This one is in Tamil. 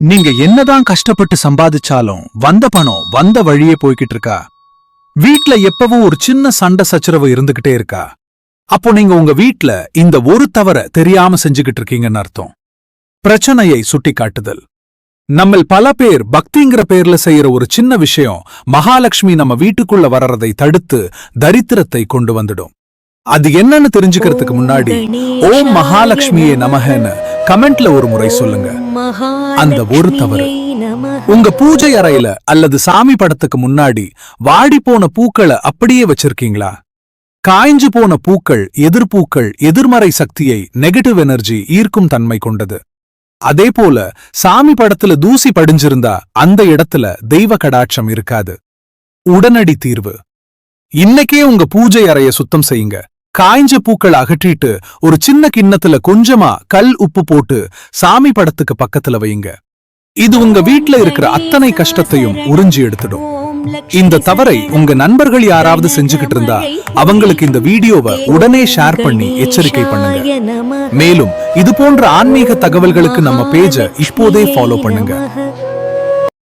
நீங்க என்னதான் கஷ்டப்பட்டு சம்பாதிச்சாலும் வந்த பணம் வந்த வழியே போய்கிட்டு இருக்கா? வீட்ல எப்பவும் ஒரு சின்ன சண்டை சச்சரவு இருந்துகிட்டே இருக்கா? அப்போ நீங்க உங்க வீட்ல இந்த ஒரு தவற தெரியாம செஞ்சுகிட்டு இருக்கீங்கன்னு அர்த்தம். பிரச்சனையை சுட்டி காட்டுதல். நம்மள் பல பேர் பக்திங்கிற பேர்ல செய்யற ஒரு சின்ன விஷயம் மகாலட்சுமி நம்ம வீட்டுக்குள்ள வர்றதை தடுத்து தரித்திரத்தை கொண்டு வந்துடும். அது என்னன்னு தெரிஞ்சுக்கிறதுக்கு முன்னாடி ஓம் மகாலட்சுமியே நமஹன்னு கமெண்ட்ல ஒரு முறை சொல்லுங்க. அந்த ஒரு தவறு உங்க பூஜை அறையில அல்லது சாமி படத்துக்கு முன்னாடி வாடி போன பூக்களை அப்படியே வச்சிருக்கீங்களா? காய்ஞ்சு போன பூக்கள் எதிர்பூக்கள் எதிர்மறை சக்தியை நெகட்டிவ் எனர்ஜி ஈர்க்கும் தன்மை கொண்டது. அதே போல சாமி படத்துல தூசி படிஞ்சிருந்தா அந்த இடத்துல தெய்வ கடாட்சம் இருக்காது. உடனடி தீர்வு, இன்னைக்கே உங்க பூஜை அறைய சுத்தம் செய்யுங்க. காய்ஞ்ச பூக்கள் அகற்றிட்டு ஒரு சின்ன கிண்ணத்துல கொஞ்சமா கல் உப்பு போட்டு சாமி படத்துக்கு பக்கத்துல வையுங்க. இது உங்க வீட்ல இருக்கிற அத்தனை கஷ்டத்தையும் உறிஞ்சி எடுத்துடும். இந்த தவறை உங்க நண்பர்கள் யாராவது செஞ்சுக்கிட்டு இருந்தா அவங்களுக்கு இந்த வீடியோவை உடனே ஷேர் பண்ணி எச்சரிக்கை பண்ணுங்க. மேலும் இது போன்ற ஆன்மீக தகவல்களுக்கு நம்ம பேஜை இப்போதே ஃபாலோ பண்ணுங்க.